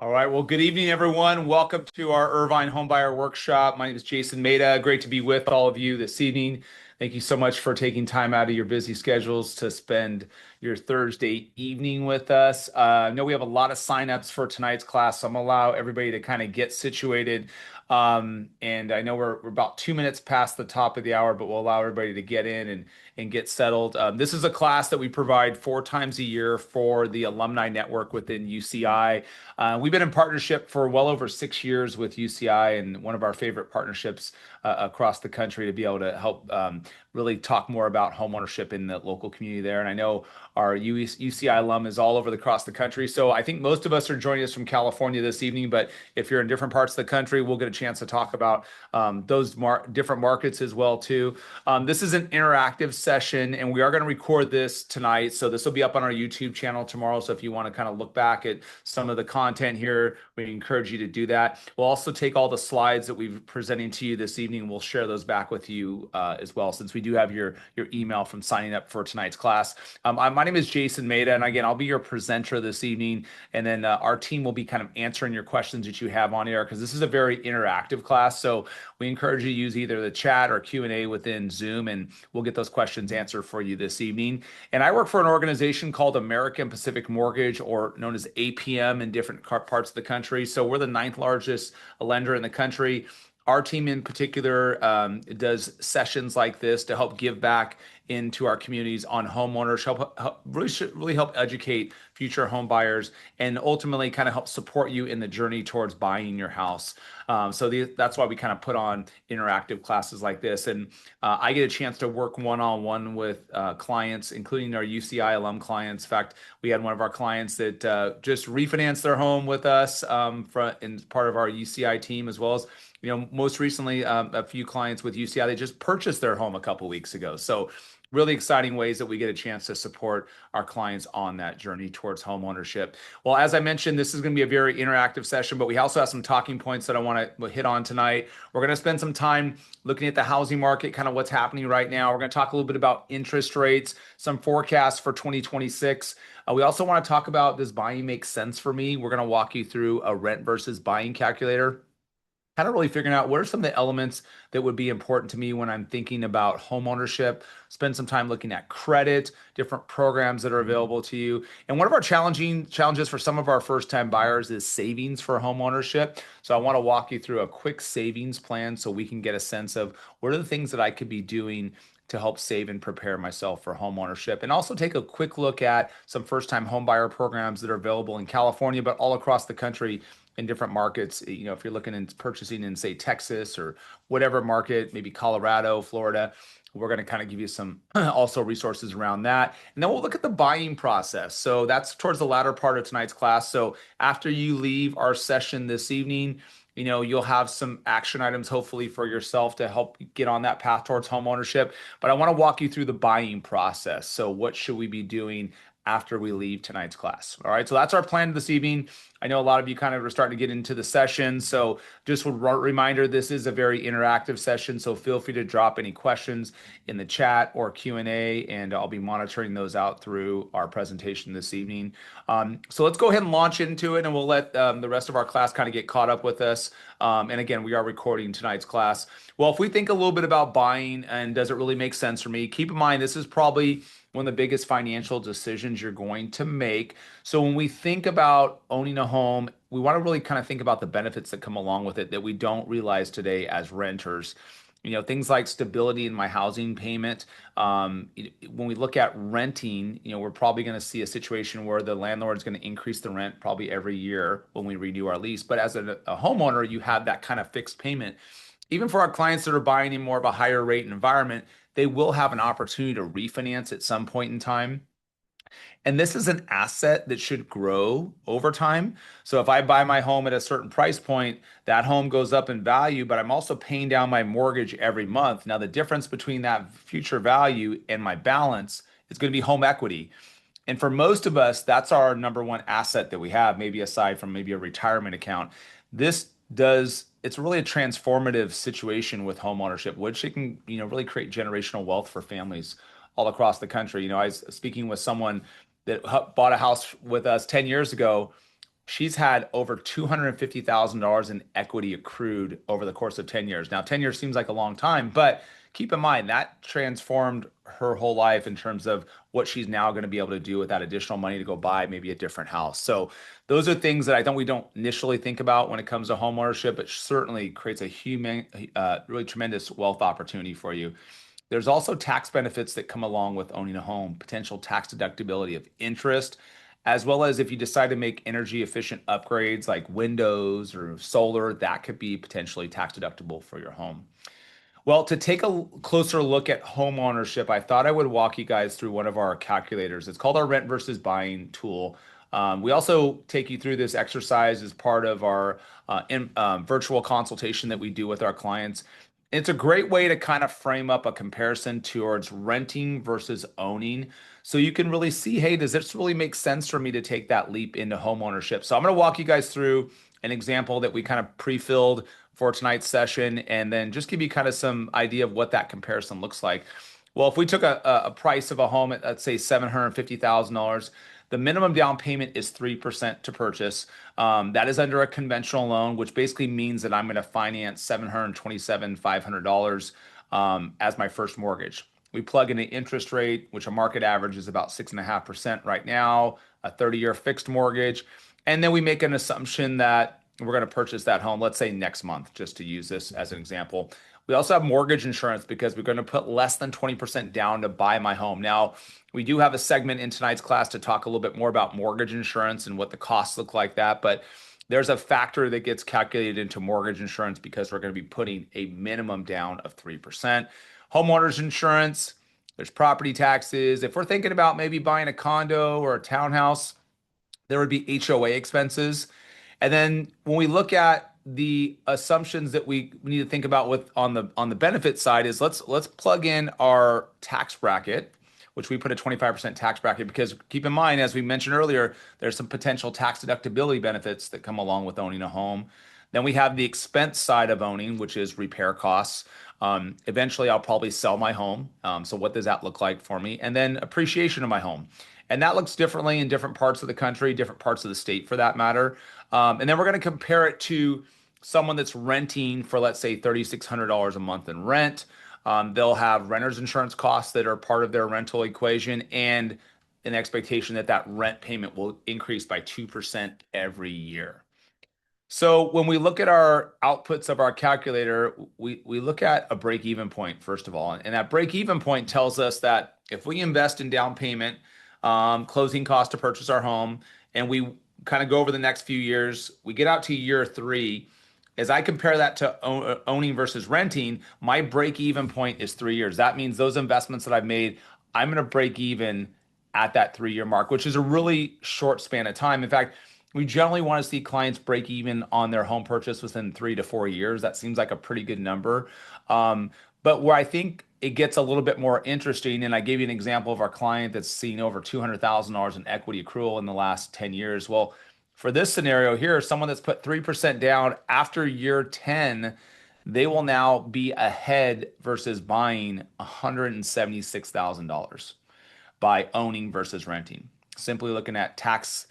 All right. Well, good evening, everyone. Welcome to our Irvine Homebuyer Workshop. My name is Jason Maida. Great to be with all of you this evening. Thank you so much for taking time out of your busy schedules to spend your Thursday evening with us. I know we have a lot of signups for tonight's class, so I'm going to allow everybody to kind of get situated. And I know we're about 2 minutes past the top of the hour, but we'll allow everybody to get in and get settled. This is a class that we provide 4 times a year for the alumni network within UCI. We've been in partnership for well over 6 years with UCI, and one of our favorite partnerships across the country to be able to help really talk more about homeownership in the local community there. And I know our UCI alum is all over across the country. So I think most of us are joining us from California this evening, but if you're in different parts of the country, we'll get a chance to talk about those different markets as well too. This is an interactive session, and we are going to record this tonight. So this will be up on our YouTube channel tomorrow. So if you want to kind of look back at some of the content here, we encourage you to do that. We'll also take all the slides that we've presenting to you this evening. We'll share those back with you as well, since we do have your email from signing up for tonight's class. My name is Jason Maida, and again, I'll be your presenter this evening, and then our team will be kind of answering your questions that you have on air, because this is a very interactive class. So we encourage you to use either the chat or Q&A within Zoom, and we'll get those questions answered for you this evening. And I work for an organization called American Pacific Mortgage, or known as APM in different parts of the country. So we're the 9th largest lender in the country. Our team in particular does sessions like this to help give back into our communities on homeownership, really help educate future home buyers, and ultimately kind of help support you in the journey towards buying your house. That's why we kind of put on interactive classes like this. And I get a chance to work one-on-one with clients, including our UCI alum clients. In fact, we had one of our clients that just refinanced their home with us in part of our UCI team, as well as most recently, a few clients with UCI, they just purchased their home a couple weeks ago. So really exciting ways that we get a chance to support our clients on that journey towards home ownership. Well, as I mentioned, this is going to be a very interactive session, but we also have some talking points that I want to hit on tonight. We're going to spend some time looking at the housing market, kind of what's happening right now. We're going to talk a little bit about interest rates, some forecasts for 2026. We also want to talk about, does buying make sense for me? We're going to walk you through a rent versus buying calculator, kind of really figuring out what are some of the elements that would be important to me when I'm thinking about home ownership. Spend some time looking at credit, different programs that are available to you. And one of our challenges for some of our first-time buyers is savings for home ownership. So I want to walk you through a quick savings plan so we can get a sense of what are the things that I could be doing to help save and prepare myself for home ownership, and also take a quick look at some first-time home buyer programs that are available in California, but all across the country in different markets. If you're looking at purchasing in, say, Texas or whatever market, maybe Colorado, Florida, we're going to kind of give you some also resources around that. And then we'll look at the buying process. So that's towards the latter part of tonight's class. So after you leave our session this evening, you'll have some action items, hopefully, for yourself to help get on that path towards home ownership. But I want to walk you through the buying process. So what should we be doing after we leave tonight's class? All right, so that's our plan this evening. I know a lot of you kind of are starting to get into the session. So just a reminder, this is a very interactive session. So feel free to drop any questions in the chat or Q&A, and I'll be monitoring those out through our presentation this evening. So let's go ahead and launch into it, and we'll let the rest of our class kind of get caught up with us. And again, we are recording tonight's class. Well, if we think a little bit about buying and does it really make sense for me, keep in mind this is probably one of the biggest financial decisions you're going to make. So when we think about owning a home, we want to really kind of think about the benefits that come along with it that we don't realize today as renters. Things like stability in my housing payment. When we look at renting, we're probably going to see a situation where the landlord is going to increase the rent probably every year when we renew our lease. But as a homeowner, you have that kind of fixed payment. Even for our clients that are buying in more of a higher rate environment, they will have an opportunity to refinance at some point in time. And this is an asset that should grow over time. So if I buy my home at a certain price point, that home goes up in value, but I'm also paying down my mortgage every month. Now, the difference between that future value and my balance is going to be home equity. And for most of us, that's our number one asset that we have, maybe aside from maybe a retirement account. It's really a transformative situation with home ownership, which it can, really create generational wealth for families all across the country. I was speaking with someone that bought a house with us 10 years ago, she's had over $250,000 in equity accrued over the course of 10 years. Now, 10 years seems like a long time, but keep in mind that transformed her whole life in terms of what she's now going to be able to do with that additional money to go buy maybe a different house. So those are things that I think we don't initially think about when it comes to home ownership. It certainly creates a really tremendous wealth opportunity for you. There's also tax benefits that come along with owning a home, potential tax deductibility of interest, as well as if you decide to make energy efficient upgrades like windows or solar, that could be potentially tax deductible for your home. Well, to take a closer look at home ownership, I thought I would walk you guys through one of our calculators. It's called our rent versus buying tool. We also take you through this exercise as part of our virtual consultation that we do with our clients. It's a great way to kind of frame up a comparison towards renting versus owning. So you can really see, hey, does this really make sense for me to take that leap into home ownership? So I'm going to walk you guys through an example that we kind of pre-filled for tonight's session, and then just give you kind of some idea of what that comparison looks like. Well, if we took a price of a home at, let's say, $750,000, the minimum down payment is 3% to purchase. That is under a conventional loan, which basically means that I'm going to finance $727,500 as my first mortgage. We plug in an interest rate, which a market average is about 6.5% right now, a 30-year fixed mortgage. And then we make an assumption that we're going to purchase that home, let's say next month, just to use this as an example. We also have mortgage insurance because we're going to put less than 20% down to buy my home. Now, we do have a segment in tonight's class to talk a little bit more about mortgage insurance and what the costs look like that, but there's a factor that gets calculated into mortgage insurance because we're going to be putting a minimum down of 3%. Homeowners insurance, there's property taxes. If we're thinking about maybe buying a condo or a townhouse, there would be HOA expenses. And then when we look at the assumptions that we need to think about with on the benefit side is let's plug in our tax bracket, which we put a 25% tax bracket because keep in mind, as we mentioned earlier, there's some potential tax deductibility benefits that come along with owning a home. Then we have the expense side of owning, which is repair costs. Eventually, I'll probably sell my home. So what does that look like for me? And then appreciation of my home. And that looks differently in different parts of the country, different parts of the state for that matter. And then we're going to compare it to someone that's renting for, let's say, $3,600 a month in rent. They'll have renter's insurance costs that are part of their rental equation and an expectation that that rent payment will increase by 2% every year. So when we look at our outputs of our calculator, we look at a break-even point, first of all. And that break-even point tells us that if we invest in down payment, closing costs to purchase our home, and we kind of go over the next few years, we get out to year 3. As I compare that to owning versus renting, my break-even point is 3 years. That means those investments that I've made, I'm going to break even at that 3-year mark, which is a really short span of time. In fact, we generally want to see clients break even on their home purchase within 3 to 4 years. That seems like a pretty good number. But where I think it gets a little bit more interesting, and I gave you an example of our client that's seen over $200,000 in equity accrual in the last 10 years. Well, for this scenario here, someone that's put 3% down after year 10, they will now be ahead versus buying $176,000 by owning versus renting. Simply looking at tax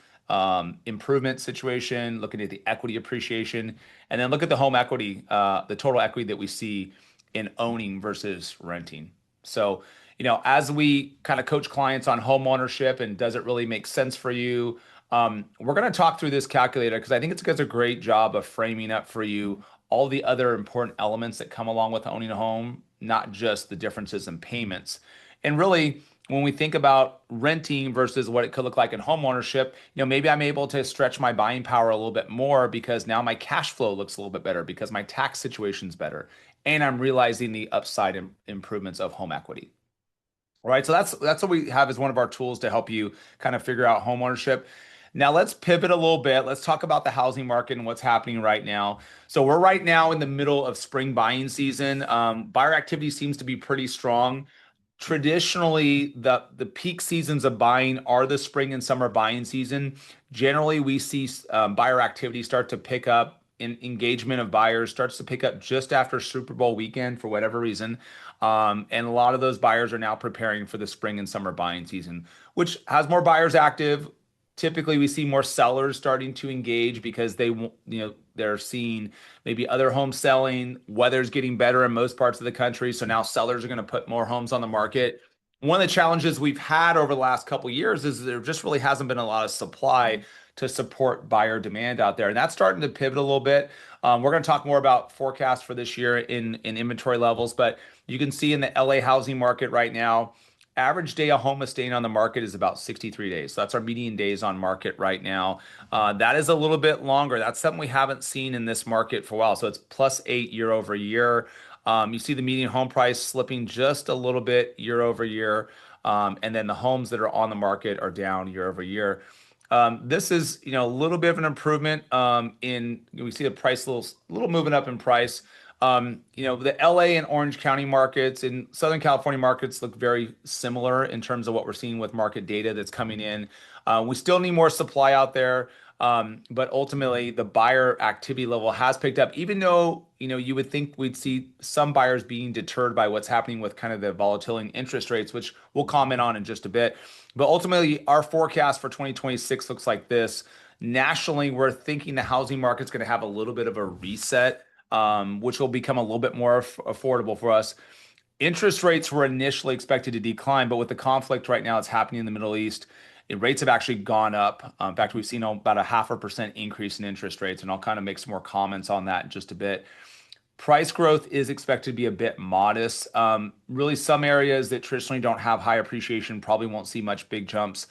improvement situation, looking at the equity appreciation, and then look at the home equity, the total equity that we see in owning versus renting. So, as we kind of coach clients on home ownership and does it really make sense for you, we're going to talk through this calculator because I think it does a great job of framing up for you all the other important elements that come along with owning a home, not just the differences in payments. And really, when we think about renting versus what it could look like in home ownership, maybe I'm able to stretch my buying power a little bit more because now my cash flow looks a little bit better because my tax situation's better, and I'm realizing the upside improvements of home equity. All right, so that's what we have as one of our tools to help you kind of figure out home ownership. Now let's pivot a little bit. Let's talk about the housing market and what's happening right now. So we're right now in the middle of spring buying season. Buyer activity seems to be pretty strong. Traditionally, the peak seasons of buying are the spring and summer buying season. Generally, we see buyer activity start to pick up. Engagement of buyers starts to pick up just after Super Bowl weekend for whatever reason. And a lot of those buyers are now preparing for the spring and summer buying season, which has more buyers active, Typically, we see more sellers starting to engage because they're seeing maybe other homes selling. Weather's getting better in most parts of the country, so now sellers are going to put more homes on the market. One of the challenges we've had over the last couple of years is there just really hasn't been a lot of supply to support buyer demand out there, and that's starting to pivot a little bit. We're going to talk more about forecasts for this year in inventory levels, but you can see in the LA housing market right now, average day a home is staying on the market is about 63 days. So that's our median days on market right now. That is a little bit longer. That's something we haven't seen in this market for a while. So it's +8 year over year. You see the median home price slipping just a little bit year over year. And then the homes that are on the market are down year over year. This is, a little bit of an improvement we see the price little moving up in price. The LA and Orange County markets and Southern California markets look very similar in terms of what we're seeing with market data that's coming in. We still need more supply out there. But ultimately the buyer activity level has picked up, even though, you would think we'd see some buyers being deterred by what's happening with kind of the volatility in interest rates, which we'll comment on in just a bit. But ultimately our forecast for 2026 looks like this. Nationally, we're thinking the housing market's going to have a little bit of a reset, which will become a little bit more affordable for us. Interest rates were initially expected to decline, but with the conflict right now that's happening in the Middle East, rates have actually gone up. In fact, we've seen about a 0.5% increase in interest rates, and I'll kind of make some more comments on that in just a bit. Price growth is expected to be a bit modest. Really, some areas that traditionally don't have high appreciation probably won't see much big jumps.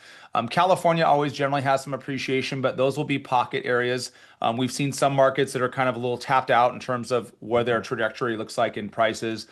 California always generally has some appreciation, but those will be pocket areas. We've seen some markets that are kind of a little tapped out in terms of where their trajectory looks like in prices.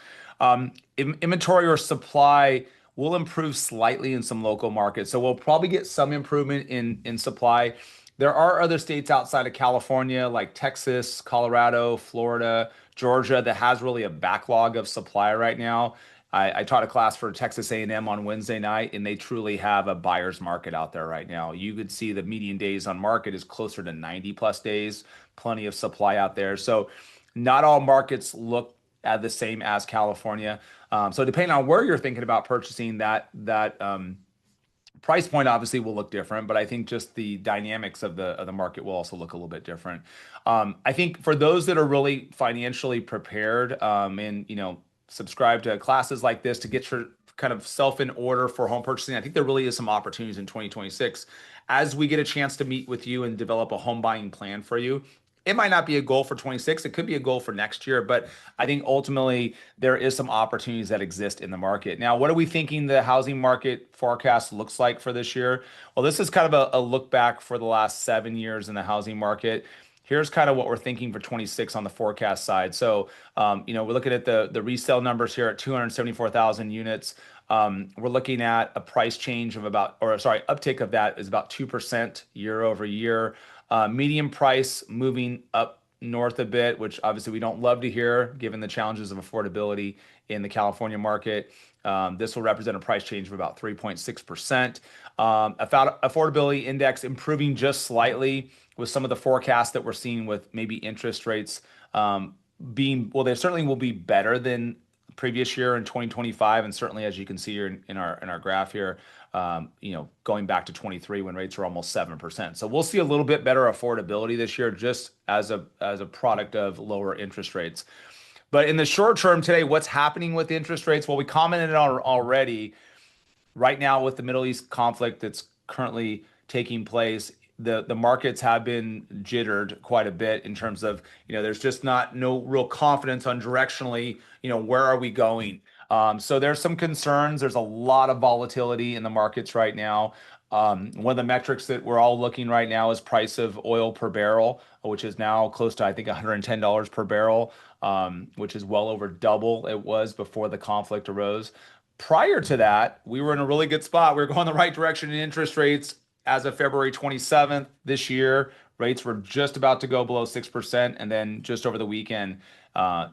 Inventory or supply will improve slightly in some local markets. So we'll probably get some improvement in supply. There are other states outside of California like Texas, Colorado, Florida, Georgia that has really a backlog of supply right now. I taught a class for Texas A&M on Wednesday night, and they truly have a buyer's market out there right now. You could see the median days on market is closer to 90 plus days, plenty of supply out there. So not all markets look at the same as California. So depending on where you're thinking about purchasing, that price point obviously will look different, but I think just the dynamics of the market will also look a little bit different. I think for those that are really financially prepared, and subscribe to classes like this to get your kind of self in order for home purchasing, I think there really is some opportunities in 2026 as we get a chance to meet with you and develop a home buying plan for you. It might not be a goal for 26. It could be a goal for next year, but I think ultimately there is some opportunities that exist in the market. Now, what are we thinking the housing market forecast looks like for this year? Well, this is kind of a look back for the last 7 years in the housing market. Here's kind of what we're thinking for 26 on the forecast side. So, we're looking at the resale numbers here at 274,000 units. We're looking at a price change of uptick of that is about 2% year over year. Median price moving up north a bit, which obviously we don't love to hear given the challenges of affordability in the California market. This will represent a price change of about 3.6%. Affordability index improving just slightly with some of the forecasts that we're seeing with maybe interest rates they certainly will be better than previous year in 2025, and certainly as you can see here in our graph here, going back to 23 when rates were almost 7%. So we'll see a little bit better affordability this year just as a product of lower interest rates. But in the short term today, what's happening with interest rates? Well, we commented on already. Right now with the Middle East conflict that's currently taking place, the markets have been jittered quite a bit in terms of, there's just no real confidence on directionally, where are we going? So there's some concerns. There's a lot of volatility in the markets right now. One of the metrics that we're all looking right now is price of oil per barrel, which is now close to, I think, $110 per barrel, which is well over double it was before the conflict arose. Prior to that, we were in a really good spot. We were going the right direction in interest rates. As of February 27th this year, rates were just about to go below 6%. And then just over the weekend, 2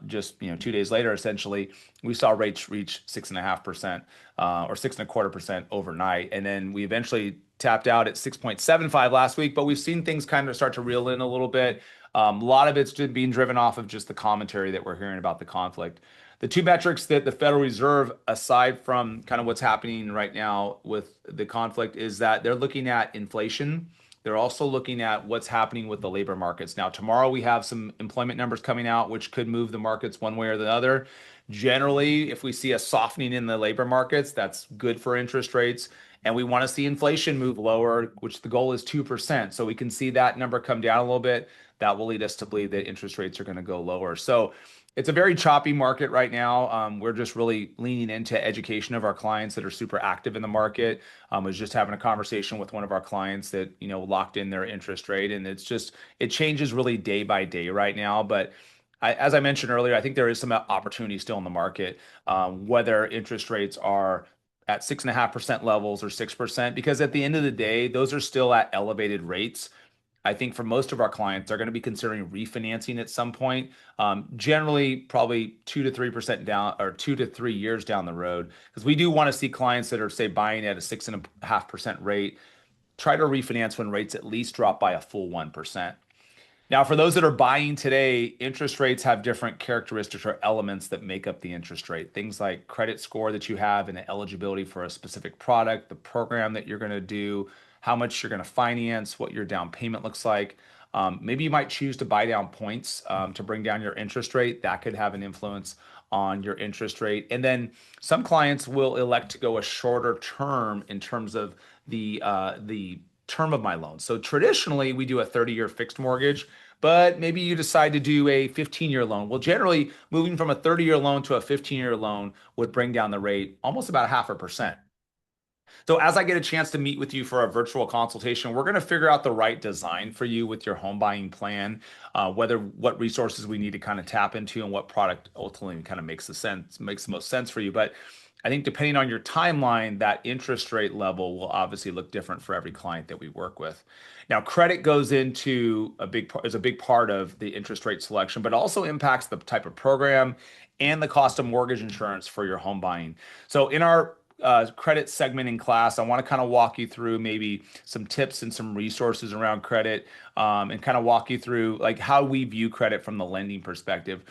days later, essentially, we saw rates reach 6.5% or 6.25% overnight. And then we eventually tapped out at 6.75 last week, but we've seen things kind of start to reel in a little bit. A lot of it's being driven off of just the commentary that we're hearing about the conflict. The two metrics that the Federal Reserve, aside from kind of what's happening right now with the conflict, is that they're looking at inflation. They're also looking at what's happening with the labor markets. Now, tomorrow we have some employment numbers coming out, which could move the markets one way or the other. Generally, if we see a softening in the labor markets, that's good for interest rates. And we want to see inflation move lower, which the goal is 2%. So we can see that number come down a little bit. That will lead us to believe that interest rates are going to go lower. So it's a very choppy market right now. We're just really leaning into education of our clients that are super active in the market. I was just having a conversation with one of our clients that, locked in their interest rate, and it changes really day by day right now. But as I mentioned earlier, I think there is some opportunity still in the market, whether interest rates are at 6.5% levels or 6%, because at the end of the day, those are still at elevated rates. I think for most of our clients, they're going to be considering refinancing at some point, generally probably 2 to 3% down, or 2 to 3 years down the road, because we do want to see clients that are, say, buying at a 6.5% rate try to refinance when rates at least drop by a full 1%. Now, for those that are buying today, interest rates have different characteristics or elements that make up the interest rate. Things like credit score that you have and the eligibility for a specific product, the program that you're going to do, how much you're going to finance, what your down payment looks like. Maybe you might choose to buy down points to bring down your interest rate. That could have an influence on your interest rate. And then some clients will elect to go a shorter term in terms of the term of my loan. So traditionally, we do a 30-year fixed mortgage, but maybe you decide to do a 15-year loan. Well, generally, moving from a 30-year loan to a 15-year loan would bring down the rate almost about 0.5%. So as I get a chance to meet with you for a virtual consultation, we're going to figure out the right design for you with your home buying plan, what resources we need to kind of tap into, and what product ultimately kind of makes the most sense for you. But I think depending on your timeline, that interest rate level will obviously look different for every client that we work with. Now, credit goes into is a big part of the interest rate selection, but also impacts the type of program and the cost of mortgage insurance for your home buying. So in our credit segment in class, I want to kind of walk you through maybe some tips and some resources around credit, and kind of walk you through like how we view credit from the lending perspective.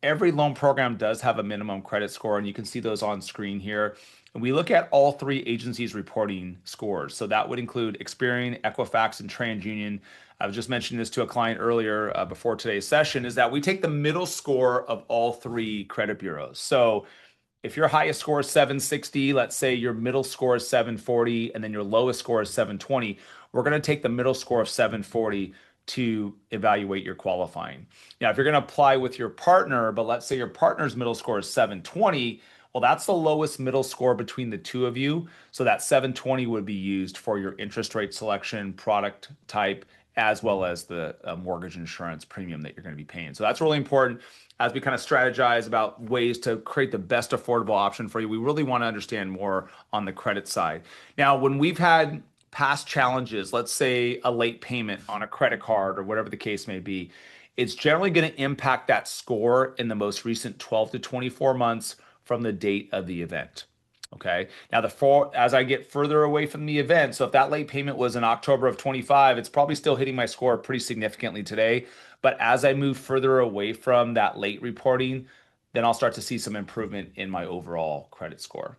Every loan program does have a minimum credit score, and you can see those on screen here. And we look at all three agencies reporting scores. So that would include Experian, Equifax, and TransUnion. I was just mentioning this to a client earlier before today's session, is that we take the middle score of all three credit bureaus. So if your highest score is 760, let's say your middle score is 740, and then your lowest score is 720, we're going to take the middle score of 740 to evaluate your qualifying. Now, if you're going to apply with your partner, but let's say your partner's middle score is 720, well, that's the lowest middle score between the two of you. So that 720 would be used for your interest rate selection, product type, as well as the mortgage insurance premium that you're going to be paying. So that's really important as we kind of strategize about ways to create the best affordable option for you. We really want to understand more on the credit side. Now, when we've had past challenges, let's say a late payment on a credit card or whatever the case may be, it's generally going to impact that score in the most recent 12 to 24 months from the date of the event. Okay. Now, as I get further away from the event, so if that late payment was in October of 25, it's probably still hitting my score pretty significantly today. But as I move further away from that late reporting, then I'll start to see some improvement in my overall credit score.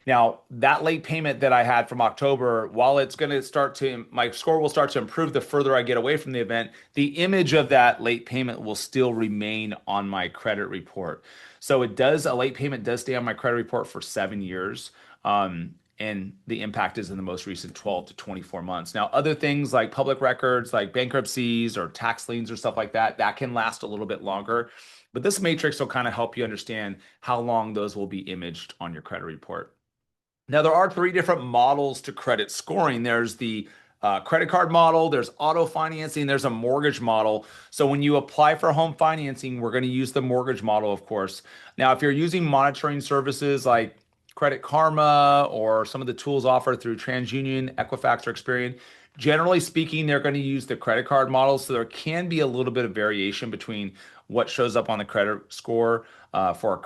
Now, that late payment that I had from October, while it's going to my score will start to improve the further I get away from the event, the image of that late payment will still remain on my credit report. So a late payment does stay on my credit report for 7 years. And the impact is in the most recent 12 to 24 months. Now, other things like public records, like bankruptcies or tax liens or stuff like that, that can last a little bit longer. But this matrix will kind of help you understand how long those will be imaged on your credit report. Now, there are 3 different models to credit scoring. There's the credit card model, there's auto financing, there's a mortgage model. So when you apply for home financing, we're going to use the mortgage model, of course. Now, if you're using monitoring services like Credit Karma or some of the tools offered through TransUnion, Equifax, or Experian, generally speaking, they're going to use the credit card model. So there can be a little bit of variation between what shows up on the credit score for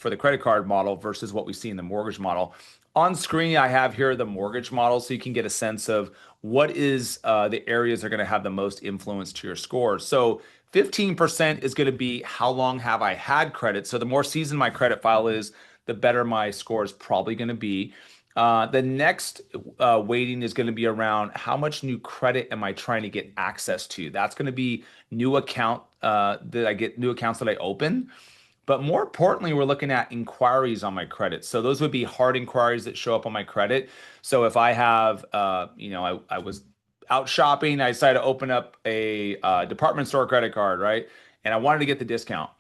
the credit card model versus what we see in the mortgage model. On screen, I have here the mortgage model, so you can get a sense of what is the areas that are going to have the most influence to your score. So 15% is going to be how long have I had credit. So the more seasoned my credit file is, the better my score is probably going to be. The next weighting is going to be around how much new credit am I trying to get access to. That's going to be new account that I get, new accounts that I open. But more importantly, we're looking at inquiries on my credit. So those would be hard inquiries that show up on my credit. So if I have, I was out shopping, I decided to open up a department store credit card, right? And I wanted to get the discount.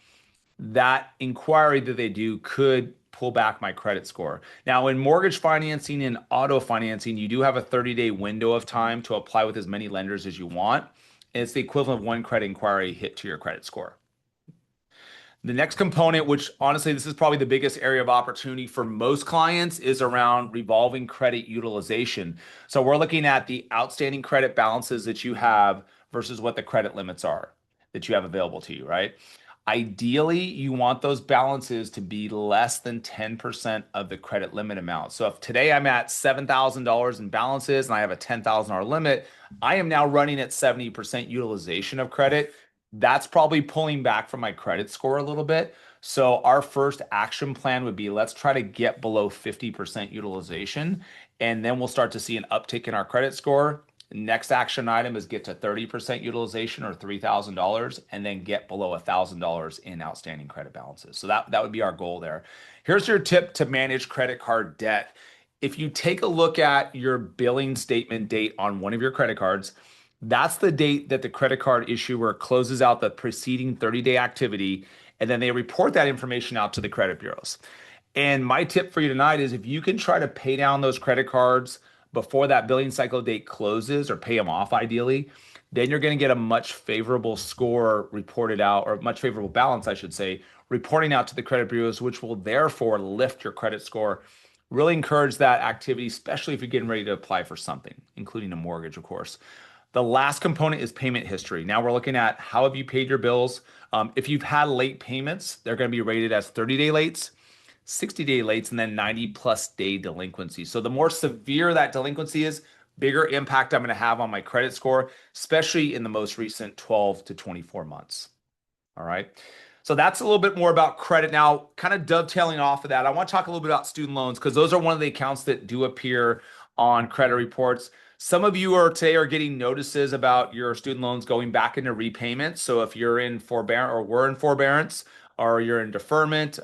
That inquiry that they do could pull back my credit score. Now, in mortgage financing and auto financing, you do have a 30-day window of time to apply with as many lenders as you want. And it's the equivalent of one credit inquiry hit to your credit score. The next component, which honestly, this is probably the biggest area of opportunity for most clients, is around revolving credit utilization. So we're looking at the outstanding credit balances that you have versus what the credit limits are that you have available to you, right? Ideally, you want those balances to be less than 10% of the credit limit amount. So if today I'm at $7,000 in balances and I have a $10,000 limit, I am now running at 70% utilization of credit. That's probably pulling back from my credit score a little bit. So our first action plan would be, let's try to get below 50% utilization, and then we'll start to see an uptick in our credit score. Next action item is get to 30% utilization or $3,000, and then get below $1,000 in outstanding credit balances. So that would be our goal there. Here's your tip to manage credit card debt. If you take a look at your billing statement date on one of your credit cards, that's the date that the credit card issuer closes out the preceding 30-day activity, and then they report that information out to the credit bureaus. And my tip for you tonight is, if you can try to pay down those credit cards before that billing cycle date closes, or pay them off ideally, then you're going to get a much favorable score reported out, or much favorable balance, I should say, reporting out to the credit bureaus, which will therefore lift your credit score. Really encourage that activity, especially if you're getting ready to apply for something, including a mortgage, of course. The last component is payment history. Now we're looking at how have you paid your bills. If you've had late payments, they're going to be rated as 30-day lates, 60-day lates, and then 90+ day delinquency. So the more severe that delinquency is, bigger impact I'm going to have on my credit score, especially in the most recent 12 to 24 months. All right. So that's a little bit more about credit. Now, kind of dovetailing off of that, I want to talk a little bit about student loans, because those are one of the accounts that do appear on credit reports. Some of you today are getting notices about your student loans going back into repayment. So if you're in forbearance, or were in forbearance, or you're in deferment,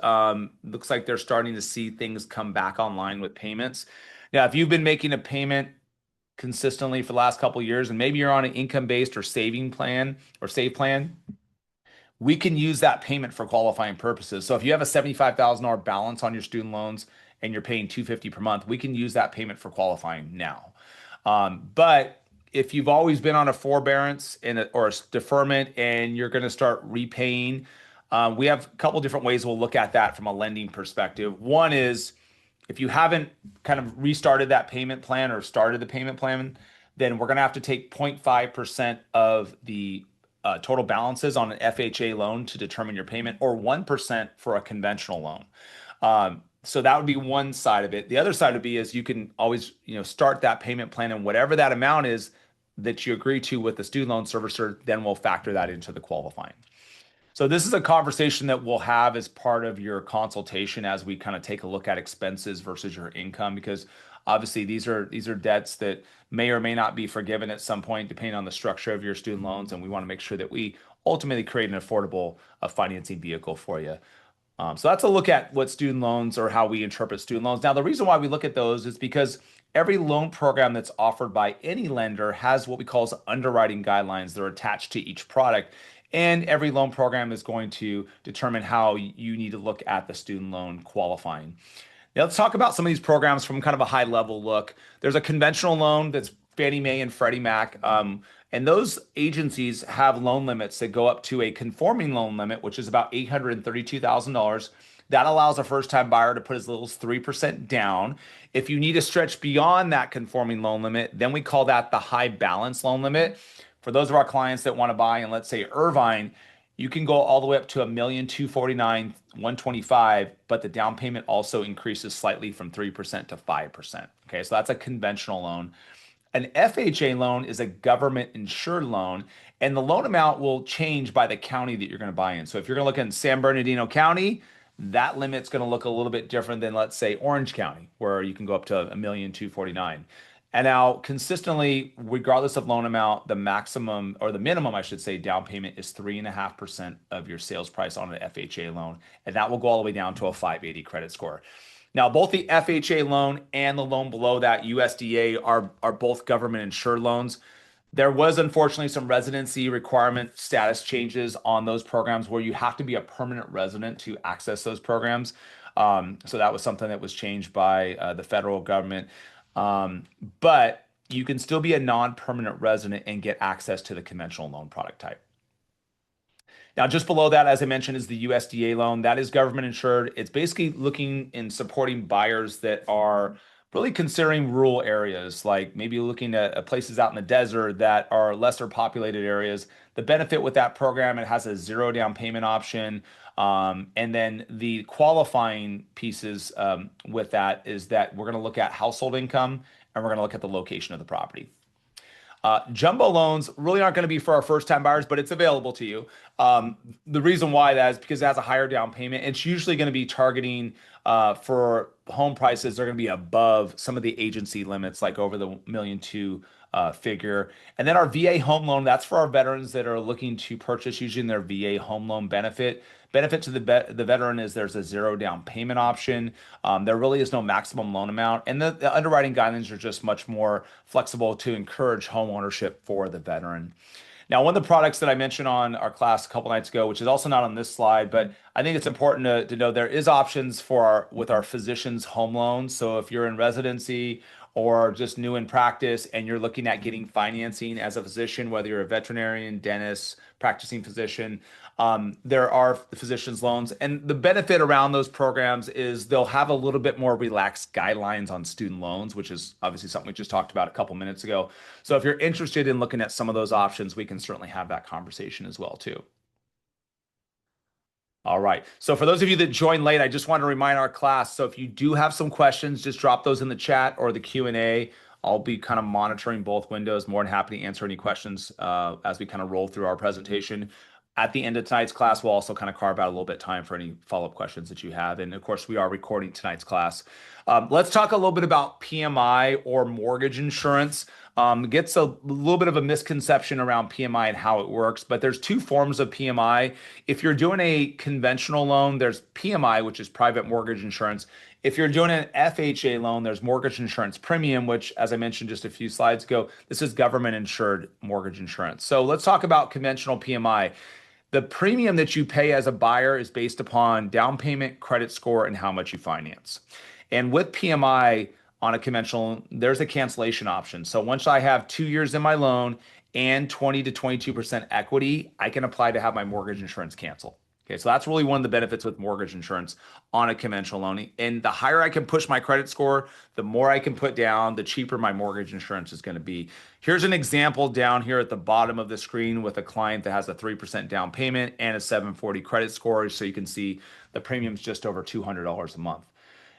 looks like they're starting to see things come back online with payments. Now, if you've been making a payment consistently for the last couple of years, and maybe you're on an income-based or saving plan or save plan, we can use that payment for qualifying purposes. So if you have a $75,000 balance on your student loans and you're paying $250 per month, we can use that payment for qualifying now. But if you've always been on a forbearance or a deferment and you're going to start repaying, we have a couple different ways we'll look at that from a lending perspective. One is, if you haven't kind of restarted that payment plan or started the payment plan, then we're going to have to take 0.5% of the total balances on an FHA loan to determine your payment, or 1% for a conventional loan. So that would be one side of it. The other side would be is you can always, start that payment plan, and whatever that amount is that you agree to with the student loan servicer, then we'll factor that into the qualifying. So this is a conversation that we'll have as part of your consultation as we kind of take a look at expenses versus your income, because obviously these are debts that may or may not be forgiven at some point, depending on the structure of your student loans, and we want to make sure that we ultimately create an affordable financing vehicle for you. So that's a look at what student loans, or how we interpret student loans. Now, the reason why we look at those is because every loan program that's offered by any lender has what we call as underwriting guidelines that are attached to each product. And every loan program is going to determine how you need to look at the student loan qualifying. Now, let's talk about some of these programs from kind of a high level look. There's a conventional loan that's Fannie Mae and Freddie Mac. And those agencies have loan limits that go up to a conforming loan limit, which is about $832,000. That allows a first-time buyer to put as little as 3% down. If you need to stretch beyond that conforming loan limit, then we call that the high balance loan limit. For those of our clients that want to buy in, let's say, Irvine, you can go all the way up to $1,249,125, but the down payment also increases slightly from 3% to 5%. Okay, so that's a conventional loan. An FHA loan is a government insured loan, and the loan amount will change by the county that you're going to buy in. So if you're going to look in San Bernardino County, that limit's going to look a little bit different than, let's say, Orange County, where you can go up to 1,249,000. And now, consistently, regardless of loan amount, the maximum or the minimum, I should say, down payment is 3.5% of your sales price on an FHA loan. And that will go all the way down to a 580 credit score. Now, both the FHA loan and the loan below that, USDA, are both government insured loans. There was unfortunately some residency requirement status changes on those programs where you have to be a permanent resident to access those programs. So that was something that was changed by the federal government. But you can still be a non-permanent resident and get access to the conventional loan product type. Now, just below that, as I mentioned, is the USDA loan. That is government insured. It's basically looking and supporting buyers that are really considering rural areas, like maybe looking at places out in the desert that are lesser populated areas. The benefit with that program, it has a zero down payment option. And then the qualifying pieces with that is that we're going to look at household income and we're going to look at the location of the property. Jumbo loans really aren't going to be for our first-time buyers, but it's available to you. The reason why that is because it has a higher down payment. It's usually going to be targeting for home prices. They're going to be above some of the agency limits, like over the $1.2 million figure. And then our VA home loan, that's for our veterans that are looking to purchase using their VA home loan benefit. Benefit to the veteran is there's a zero down payment option. There really is no maximum loan amount. And the underwriting guidelines are just much more flexible to encourage home ownership for the veteran. Now, one of the products that I mentioned on our class a couple nights ago, which is also not on this slide, but I think it's important to know there is options with our physicians home loans. So if you're in residency or just new in practice and you're looking at getting financing as a physician, whether you're a veterinarian, dentist, practicing physician, there are physicians loans. And the benefit around those programs is they'll have a little bit more relaxed guidelines on student loans, which is obviously something we just talked about a couple minutes ago. So if you're interested in looking at some of those options, we can certainly have that conversation as well too. All right. So for those of you that joined late, I just want to remind our class. So if you do have some questions, just drop those in the chat or the Q&A. I'll be kind of monitoring both windows. More than happy to answer any questions as we kind of roll through our presentation. At the end of tonight's class, we'll also kind of carve out a little bit of time for any follow-up questions that you have. And of course, we are recording tonight's class. Let's talk a little bit about PMI or mortgage insurance. Gets a little bit of a misconception around PMI and how it works, but there's two forms of PMI. If you're doing a conventional loan, there's PMI, which is private mortgage insurance. If you're doing an FHA loan, there's mortgage insurance premium, which, as I mentioned just a few slides ago, this is government insured mortgage insurance. So let's talk about conventional PMI. The premium that you pay as a buyer is based upon down payment, credit score, and how much you finance. And with PMI on a conventional, there's a cancellation option. So once I have 2 years in my loan and 20 to 22% equity, I can apply to have my mortgage insurance cancel. Okay, so that's really one of the benefits with mortgage insurance on a conventional loan. And the higher I can push my credit score, the more I can put down, the cheaper my mortgage insurance is going to be. Here's an example down here at the bottom of the screen with a client that has a 3% down payment and a 740 credit score. So you can see the premium's just over $200 a month.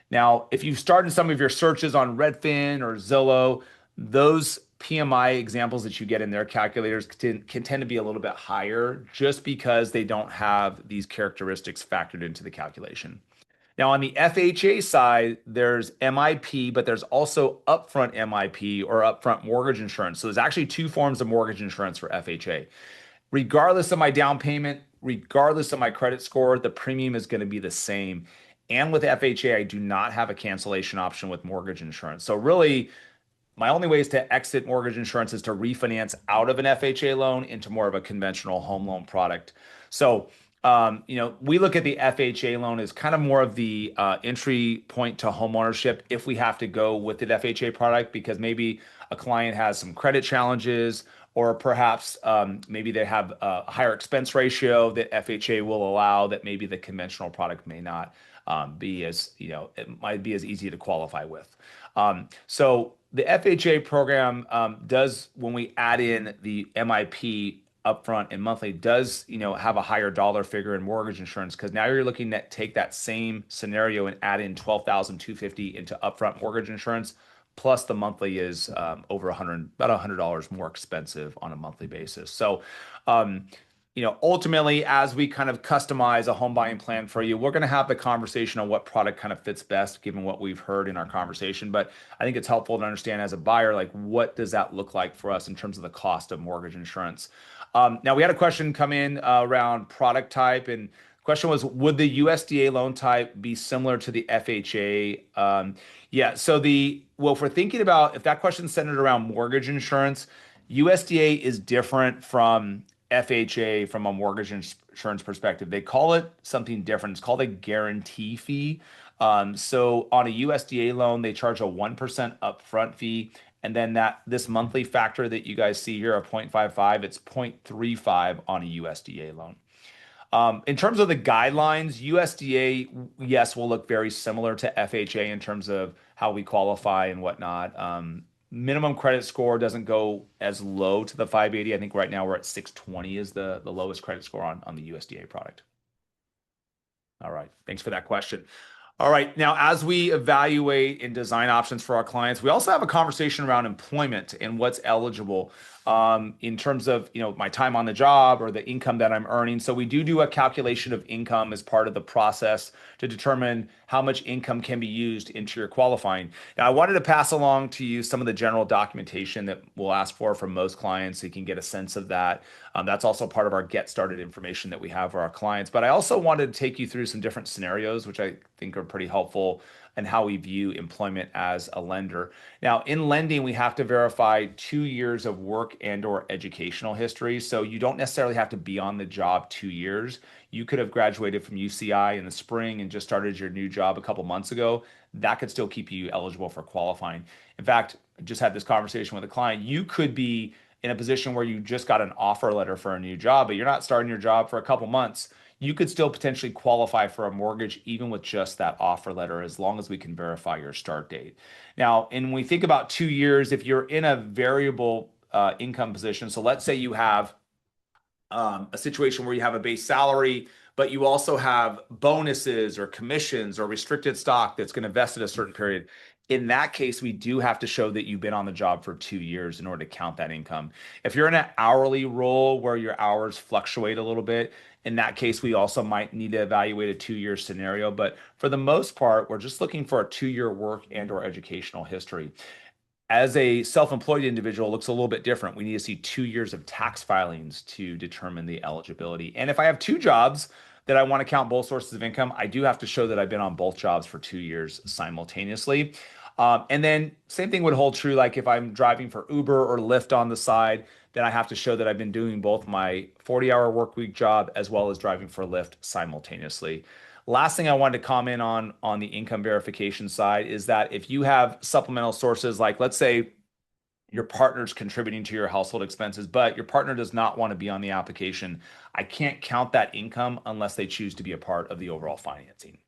Now, if you start in some of your searches on Redfin or Zillow, those PMI examples that you get in their calculators can tend to be a little bit higher just because they don't have these characteristics factored into the calculation. Now, on the FHA side, there's MIP, but there's also upfront MIP or upfront mortgage insurance. So there's actually two forms of mortgage insurance for FHA. Regardless of my down payment, regardless of my credit score, the premium is going to be the same. And with FHA, I do not have a cancellation option with mortgage insurance. So really, my only ways to exit mortgage insurance is to refinance out of an FHA loan into more of a conventional home loan product. So, we look at the FHA loan as kind of more of the entry point to home ownership if we have to go with the FHA product, because maybe a client has some credit challenges, or perhaps maybe they have a higher expense ratio that FHA will allow that maybe the conventional product may not be as, it might be as easy to qualify with. So the FHA program does, when we add in the MIP upfront and monthly, does have a higher dollar figure in mortgage insurance, because now you're looking at take that same scenario and add in $12,250 into upfront mortgage insurance plus the monthly is over about $100 more expensive on a monthly basis. So, um, ultimately, as we kind of customize a home buying plan for you, we're going to have the conversation on what product kind of fits best, given what we've heard in our conversation. But I think it's helpful to understand as a buyer, like what does that look like for us in terms of the cost of mortgage insurance. Now, we had a question come in around product type, and the question was, would the USDA loan type be similar to the FHA? Yeah, so if we're thinking about, if that question's centered around mortgage insurance, USDA is different from FHA from a mortgage insurance perspective. They call it something different. It's called a guarantee fee. So on a USDA loan, they charge a 1% upfront fee. And then this monthly factor that you guys see here of 0.55, it's 0.35 on a USDA loan. In terms of the guidelines, USDA, yes, will look very similar to FHA in terms of how we qualify and whatnot. Minimum credit score doesn't go as low to the 580. I think right now we're at 620 is the lowest credit score on the USDA product. All right, thanks for that question. All right, now as we evaluate and design options for our clients, we also have a conversation around employment and what's eligible in terms of my time on the job or the income that I'm earning. So we do a calculation of income as part of the process to determine how much income can be used into your qualifying. Now, I wanted to pass along to you some of the general documentation that we'll ask for most clients so you can get a sense of that. That's also part of our get started information that we have for our clients. But I also wanted to take you through some different scenarios, which I think are pretty helpful and how we view employment as a lender. Now, in lending, we have to verify 2 years of work and or educational history. So you don't necessarily have to be on the job 2 years. You could have graduated from UCI in the spring and just started your new job a couple months ago. That could still keep you eligible for qualifying. In fact, I just had this conversation with a client. You could be in a position where you just got an offer letter for a new job, but you're not starting your job for a couple months. You could still potentially qualify for a mortgage even with just that offer letter, as long as we can verify your start date. Now, and when we think about 2 years, if you're in a variable income position, so let's say you have a situation where you have a base salary, but you also have bonuses or commissions or restricted stock that's going to vest at a certain period. In that case, we do have to show that you've been on the job for 2 years in order to count that income. If you're in an hourly role where your hours fluctuate a little bit, in that case, we also might need to evaluate a 2-year scenario. But for the most part, we're just looking for a 2-year work and or educational history. As a self-employed individual, it looks a little bit different. We need to see 2 years of tax filings to determine the eligibility. And if I have 2 jobs that I want to count both sources of income, I do have to show that I've been on both jobs for 2 years simultaneously. And then same thing would hold true, like if I'm driving for Uber or Lyft on the side, then I have to show that I've been doing both my 40-hour work week job as well as driving for Lyft simultaneously. Last thing I wanted to comment on the income verification side is that if you have supplemental sources, like let's say your partner's contributing to your household expenses, but your partner does not want to be on the application, I can't count that income unless they choose to be a part of the overall financing.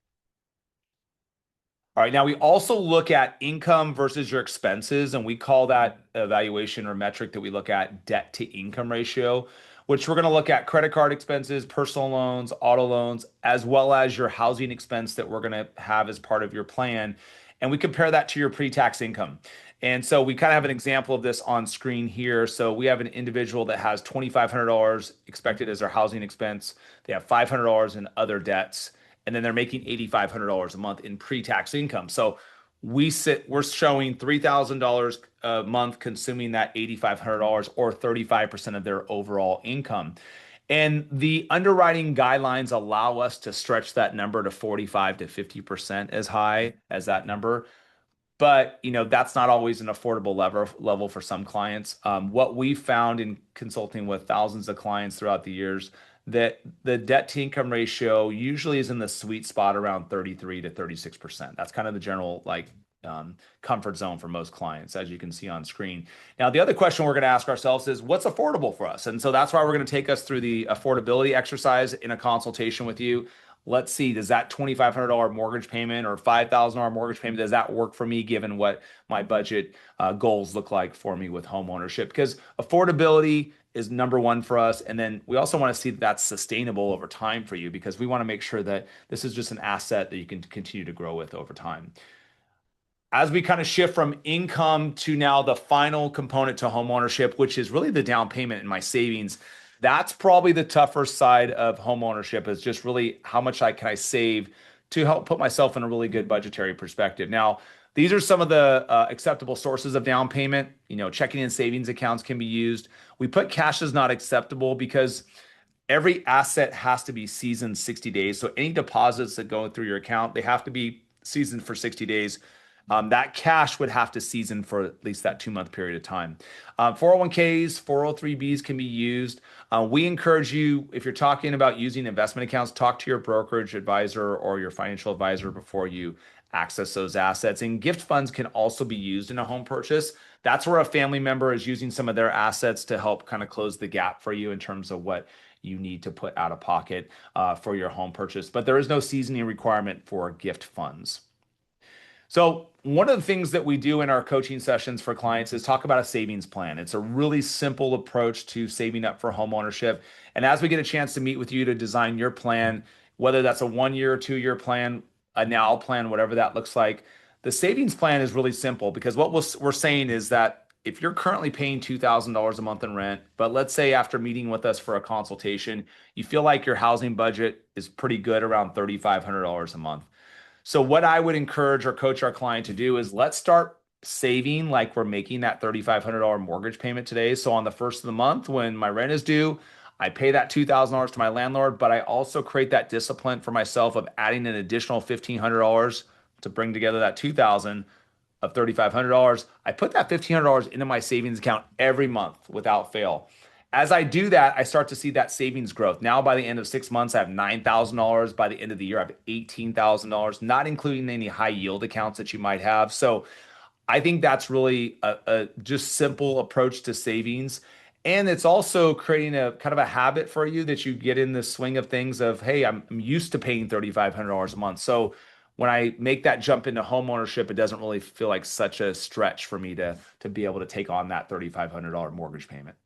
All right, now we also look at income versus your expenses, and we call that evaluation or metric that we look at debt to income ratio, which we're going to look at credit card expenses, personal loans, auto loans, as well as your housing expense that we're going to have as part of your plan. And we compare that to your pre-tax income. And so we kind of have an example of this on screen here. So we have an individual that has $2,500 expected as their housing expense. They have $500 in other debts, and then they're making $8,500 a month in pre-tax income. So we're showing $3,000 a month consuming that $8,500 or 35% of their overall income. And the underwriting guidelines allow us to stretch that number to 45 to 50% as high as that number. But that's not always an affordable level for some clients. What we found in consulting with thousands of clients throughout the years, that the debt to income ratio usually is in the sweet spot around 33 to 36%. That's kind of the general comfort zone for most clients, as you can see on screen. Now, the other question we're going to ask ourselves is, what's affordable for us? And so that's why we're going to take us through the affordability exercise in a consultation with you. Let's see, does that $2,500 mortgage payment or $5,000 mortgage payment, does that work for me given what my budget goals look like for me with home ownership? Because affordability is number one for us. And then we also want to see that that's sustainable over time for you, because we want to make sure that this is just an asset that you can continue to grow with over time. As we kind of shift from income to now the final component to home ownership, which is really the down payment in my savings, that's probably the tougher side of home ownership, is just really how much can I save to help put myself in a really good budgetary perspective. Now, these are some of the acceptable sources of down payment. Checking and savings accounts can be used. We put cash as not acceptable because every asset has to be seasoned 60 days. So any deposits that go through your account, they have to be seasoned for 60 days. That cash would have to season for at least that 2-month period of time. 401ks, 403bs can be used. We encourage you, if you're talking about using investment accounts, talk to your brokerage advisor or your financial advisor before you access those assets. And gift funds can also be used in a home purchase. That's where a family member is using some of their assets to help kind of close the gap for you in terms of what you need to put out of pocket for your home purchase. But there is no seasoning requirement for gift funds. So one of the things that we do in our coaching sessions for clients is talk about a savings plan. It's a really simple approach to saving up for home ownership. And as we get a chance to meet with you to design your plan, whether that's a 1-year or 2-year plan, a now plan, whatever that looks like, the savings plan is really simple because what we're saying is that if you're currently paying $2,000 a month in rent, but let's say after meeting with us for a consultation, you feel like your housing budget is pretty good around $3,500 a month. So what I would encourage or coach our client to do is let's start saving like we're making that $3,500 mortgage payment today. So on the first of the month, when my rent is due, I pay that $2,000 to my landlord, but I also create that discipline for myself of adding an additional $1,500 to bring together that $2,000 of $3,500. I put that $1,500 into my savings account every month without fail. As I do that, I start to see that savings growth. Now, by the end of 6 months, I have $9,000. By the end of the year, I have $18,000, not including any high yield accounts that you might have. So I think that's really a just simple approach to savings. And it's also creating a kind of a habit for you that you get in the swing of things of, hey, I'm used to paying $3,500 a month. So when I make that jump into home ownership, it doesn't really feel like such a stretch for me to be able to take on that $3,500 mortgage payment.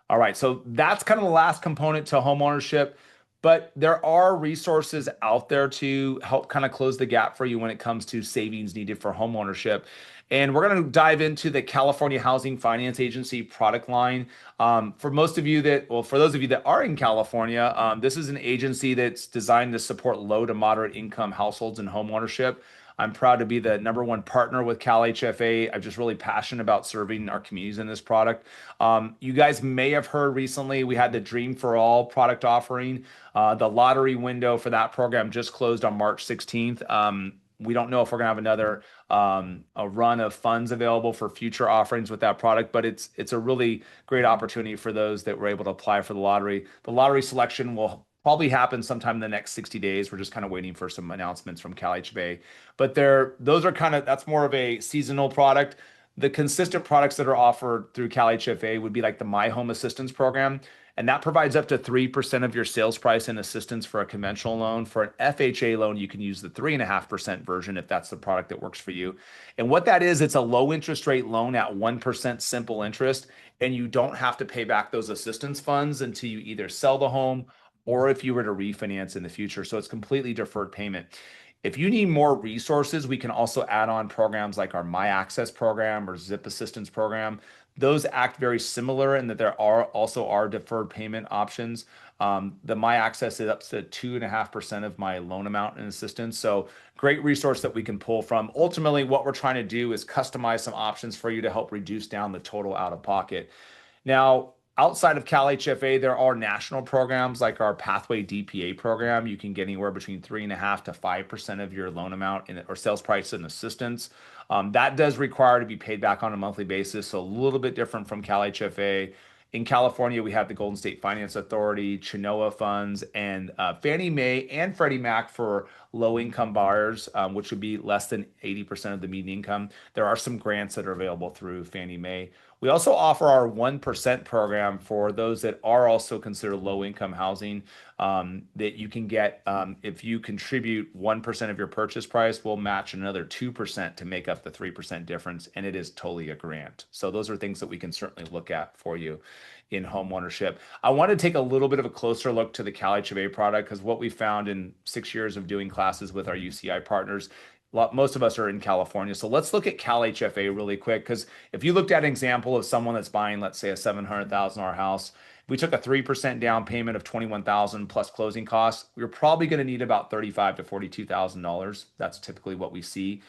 All right, so that's kind of the last component to home ownership, but there are resources out there to help kind of close the gap for you when it comes to savings needed for home ownership. And we're going to dive into the California Housing Finance Agency product line. For those of you that are in California, this is an agency that's designed to support low to moderate income households in home ownership. I'm proud to be the #1 partner with CalHFA. I'm just really passionate about serving our communities in this product. You guys may have heard recently we had the Dream for All product offering. The lottery window for that program just closed on March 16th. We don't know if we're going to have another a run of funds available for future offerings with that product, but it's a really great opportunity for those that were able to apply for the lottery. The lottery selection will probably happen sometime in the next 60 days. We're just kind of waiting for some announcements from CalHFA. But that's more of a seasonal product. The consistent products that are offered through CalHFA would be like the My Home Assistance Program. And that provides up to 3% of your sales price in assistance for a conventional loan. For an FHA loan, you can use the 3.5% version if that's the product that works for you. And what that is, it's a low interest rate loan at 1% simple interest. And you don't have to pay back those assistance funds until you either sell the home or if you were to refinance in the future. So it's completely deferred payment. If you need more resources, we can also add on programs like our My Access program or Zip Assistance program. Those act very similar in that there are deferred payment options. The My Access is up to 2.5% of my loan amount in assistance. So great resource that we can pull from. Ultimately, what we're trying to do is customize some options for you to help reduce down the total out of pocket. Now, outside of CalHFA, there are national programs like our Pathway DPA program. You can get anywhere between 3.5% to 5% of your loan amount or sales price in assistance. That does require to be paid back on a monthly basis, so a little bit different from CalHFA. In California, we have the Golden State Finance Authority, Chenoa funds, and Fannie Mae and Freddie Mac for low-income buyers, which would be less than 80% of the median income. There are some grants that are available through Fannie Mae. We also offer our 1% program for those that are also considered low-income housing that you can get if you contribute 1% of your purchase price, we'll match another 2% to make up the 3% difference, and it is totally a grant. So those are things that we can certainly look at for you in home ownership. I want to take a little bit of a closer look to the CalHFA product because what we found in 6 years of doing classes with our UCI partners, Most of us are in California. So let's look at CalHFA really quick. Because if you looked at an example of someone that's buying, let's say, a $700,000 house, if we took a 3% down payment of 21,000 plus closing costs, we're probably going to need about 35 to $42,000. That's typically what we see.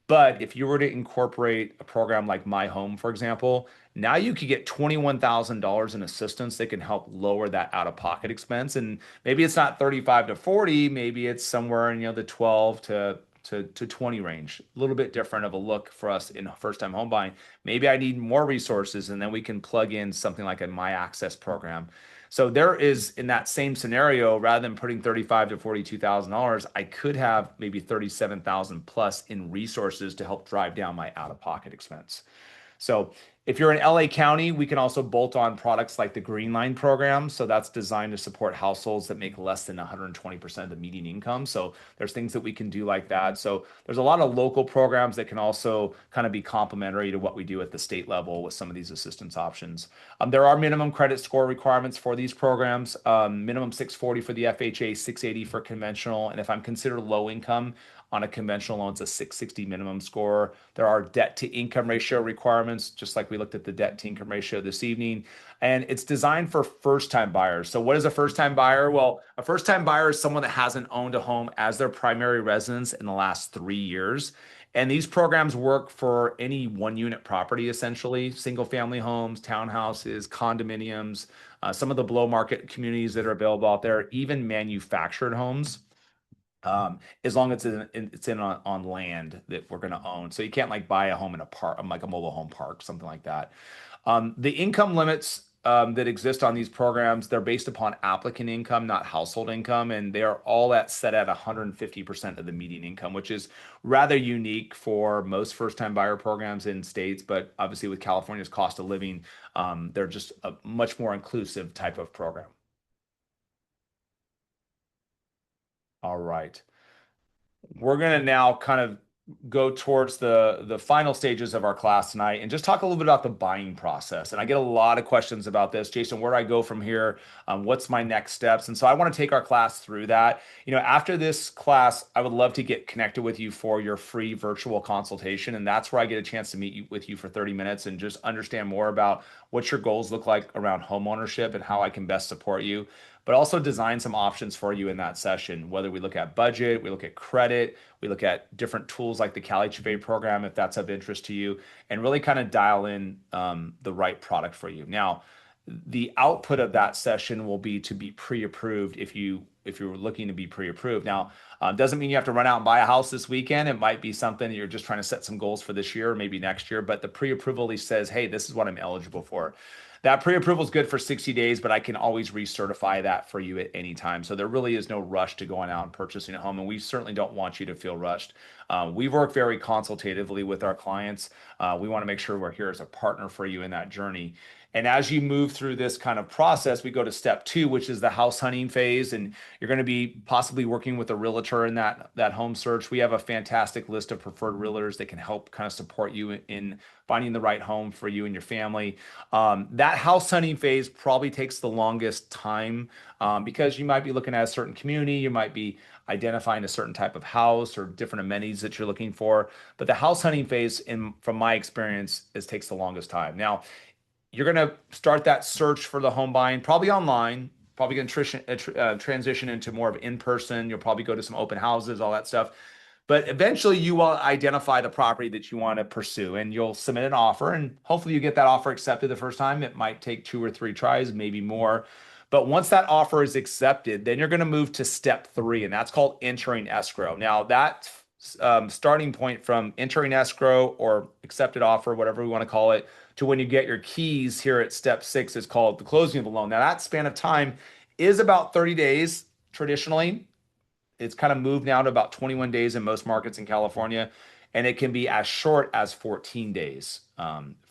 But if you were to incorporate a program like My Home, for example, now you could get $21,000 in assistance that can help lower that out-of-pocket expense. And maybe it's not 35 to 40, maybe it's somewhere in, the 12 to 20 range. A little bit different of a look for us in first-time home buying. Maybe I need more resources, and then we can plug in something like a My Access program. So there is, in that same scenario, rather than putting 35 to $42,000, I could have maybe 37,000 plus in resources to help drive down my out-of-pocket expense. So if you're in LA County, we can also bolt on products like the Green Line program. So that's designed to support households that make less than 120% of the median income. So there's things that we can do like that. So there's a lot of local programs that can also kind of be complementary to what we do at the state level with some of these assistance options. There are minimum credit score requirements for these programs, minimum 640 for the FHA, 680 for conventional. And if I'm considered low income, on a conventional loan, it's a 660 minimum score. There are debt to income ratio requirements, just like we looked at the debt to income ratio this evening. And it's designed for first-time buyers. So what is a first-time buyer? Well, a first-time buyer is someone that hasn't owned a home as their primary residence in the last 3 years. And these programs work for any one-unit property, essentially, single-family homes, townhouses, condominiums, some of the below-market communities that are available out there, even manufactured homes. As long as it's on land that we're going to own. So you can't like buy a home in a park, like a mobile home park, something like that. The income limits that exist on these programs, they're based upon applicant income, not household income, and they are all set at 150% of the median income, which is rather unique for most first-time buyer programs in states. But obviously, with California's cost of living, they're just a much more inclusive type of program. All right. We're going to now kind of go towards the final stages of our class tonight and just talk a little bit about the buying process. And I get a lot of questions about this. Jason, where do I go from here? What's my next steps? And so I want to take our class through that. After this class, I would love to get connected with you for your free virtual consultation. And that's where I get a chance to meet with you for 30 minutes and just understand more about what your goals look like around home ownership and how I can best support you, but also design some options for you in that session, whether we look at budget, we look at credit, we look at different tools like the CalHFA program, if that's of interest to you, and really kind of dial in the right product for you. Now, the output of that session will be to be pre-approved if you're looking to be pre-approved. Now, doesn't mean you have to run out and buy a house this weekend. It might be something that you're just trying to set some goals for this year, or maybe next year, but the pre-approval at least says, hey, this is what I'm eligible for. That pre-approval is good for 60 days, but I can always recertify that for you at any time. So there really is no rush to going out and purchasing a home, and we certainly don't want you to feel rushed. We work very consultatively with our clients. We want to make sure we're here as a partner for you in that journey. And as you move through this kind of process, we go to step 2, which is the house hunting phase. And you're going to be possibly working with a realtor in that home search. We have a fantastic list of preferred realtors that can help kind of support you in finding the right home for you and your family. That house hunting phase probably takes the longest time because you might be looking at a certain community. You might be identifying a certain type of house or different amenities that you're looking for. But the house hunting phase, from my experience, takes the longest time. Now, you're going to start that search for the home buying, probably online, probably going to transition into more of in-person. You'll probably go to some open houses, all that stuff. But eventually you will identify the property that you want to pursue, and you'll submit an offer, and hopefully you get that offer accepted the first time. It might take 2 or 3 tries, maybe more. But once that offer is accepted, then you're going to move to step 3, and that's called entering escrow. Now, that starting point from entering escrow or accepted offer, whatever we want to call it, to when you get your keys here at step 6 is called the closing of the loan. Now, that span of time is about 30 days traditionally. It's kind of moved now to about 21 days in most markets in California, and it can be as short as 14 days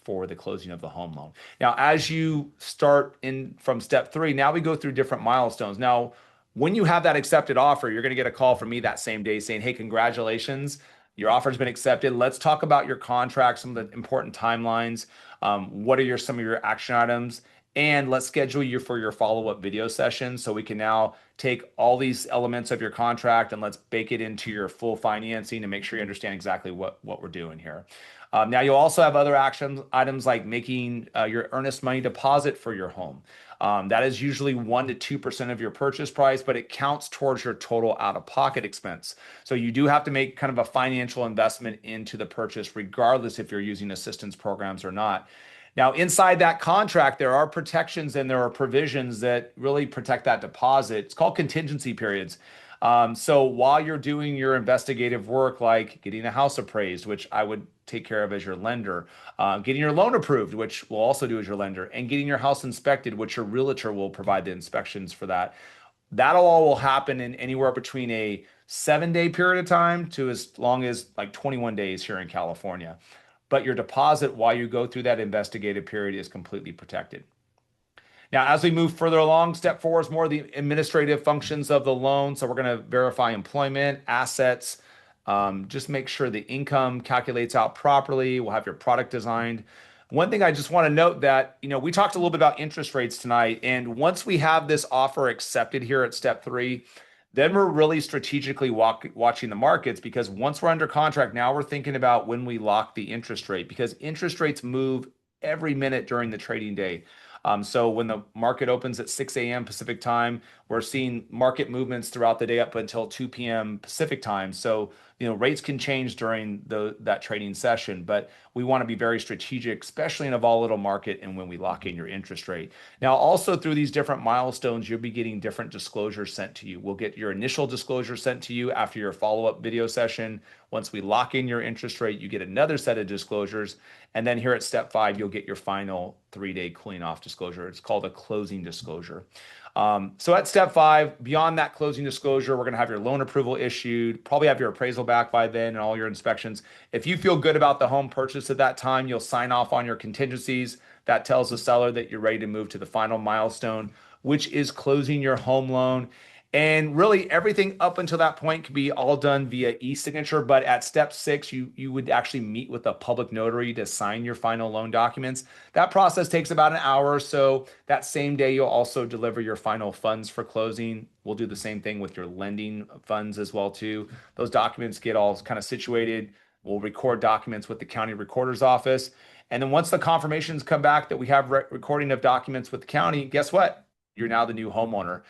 for the closing of the home loan. Now, as you start in from step 3, now we go through different milestones. Now, when you have that accepted offer, you're going to get a call from me that same day saying, hey, congratulations, your offer's been accepted. Let's talk about your contract, some of the important timelines. What are some of your action items? And let's schedule you for your follow-up video session so we can now take all these elements of your contract and let's bake it into your full financing and make sure you understand exactly what we're doing here. Now, you'll also have other action items like making your earnest money deposit for your home. That is usually 1 to 2% of your purchase price, but it counts towards your total out-of-pocket expense. So you do have to make kind of a financial investment into the purchase, regardless if you're using assistance programs or not. Now, inside that contract, there are protections and there are provisions that really protect that deposit. It's called contingency periods. So while you're doing your investigative work, like getting a house appraised, which I would take care of as your lender, getting your loan approved, which we'll also do as your lender, and getting your house inspected, which your realtor will provide the inspections for that. That'll all will happen in anywhere between a 7-day period of time to as long as like 21 days here in California. But your deposit while you go through that investigative period is completely protected. Now, as we move further along, step 4 is more the administrative functions of the loan. So we're going to verify employment, assets, just make sure the income calculates out properly. We'll have your product designed. One thing I just want to note that, we talked a little bit about interest rates tonight. And once we have this offer accepted here at step 3, then we're really strategically watching the markets, because once we're under contract, now we're thinking about when we lock the interest rate, because interest rates move every minute during the trading day. So when the market opens at 6 a.m. Pacific time, we're seeing market movements throughout the day up until 2 p.m. Pacific time. So, rates can change during that trading session, but we want to be very strategic, especially in a volatile market and when we lock in your interest rate. Now, also through these different milestones, you'll be getting different disclosures sent to you. We'll get your initial disclosure sent to you after your follow-up video session. Once we lock in your interest rate, you get another set of disclosures. And then here at step 5, you'll get your final 3-day cooling off disclosure. It's called a closing disclosure. So at step 5, beyond that closing disclosure, we're going to have your loan approval issued, probably have your appraisal back by then and all your inspections. If you feel good about the home purchase at that time, you'll sign off on your contingencies. That tells the seller that you're ready to move to the final milestone, which is closing your home loan. And really everything up until that point can be all done via e-signature. But at step 6, you would actually meet with a public notary to sign your final loan documents. That process takes about an hour or so. That same day, you'll also deliver your final funds for closing. We'll do the same thing with your lending funds as well too. Those documents get all kind of situated. We'll record documents with the county recorder's office. And then once the confirmations come back that we have recording of documents with the county, guess what? You're now the new homeowner.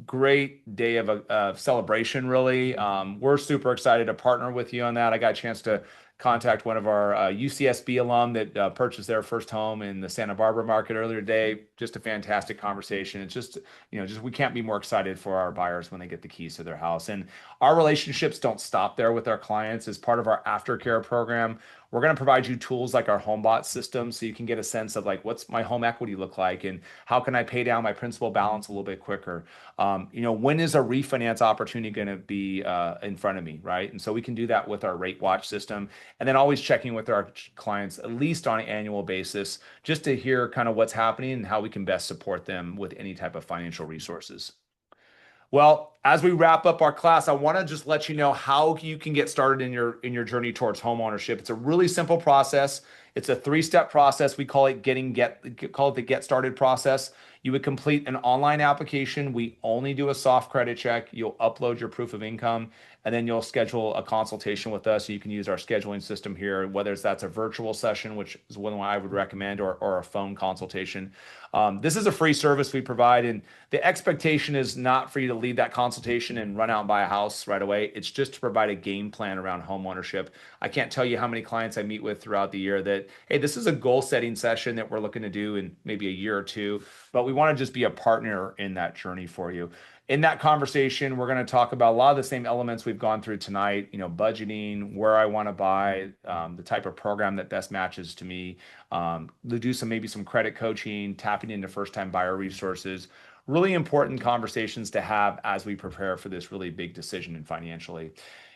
Great day of celebration, really. We're super excited to partner with you on that. I got a chance to contact one of our UCSB alum that purchased their first home in the Santa Barbara market earlier today. Just a fantastic conversation. It's just we can't be more excited for our buyers when they get the keys to their house. And our relationships don't stop there with our clients. As part of our aftercare program, we're going to provide you tools like our HomeBot system so you can get a sense of like, what's my home equity look like and how can I pay down my principal balance a little bit quicker? When is a refinance opportunity going to be in front of me, right? And so we can do that with our rate watch system, and then always checking with our clients at least on an annual basis just to hear kind of what's happening and how we can best support them with any type of financial resources. Well, as we wrap up our class, I want to just let you know how you can get started in your journey towards home ownership. It's a really simple process. It's a 3-step process. We call it the get started process. You would complete an online application. We only do a soft credit check. You'll upload your proof of income, and then you'll schedule a consultation with us. So you can use our scheduling system here, whether that's a virtual session, which is one I would recommend, or a phone consultation. This is a free service we provide, and the expectation is not for you to lead that consultation and run out and buy a house right away. It's just to provide a game plan around home ownership. I can't tell you how many clients I meet with throughout the year that, hey, this is a goal setting session that we're looking to do in maybe a year or two, but we want to just be a partner in that journey for you. In that conversation, we're going to talk about a lot of the same elements we've gone through tonight, budgeting, where I want to buy, the type of program that best matches to me, do maybe some credit coaching, tapping into first-time buyer resources. Really important conversations to have as we prepare for this really big decision and financially.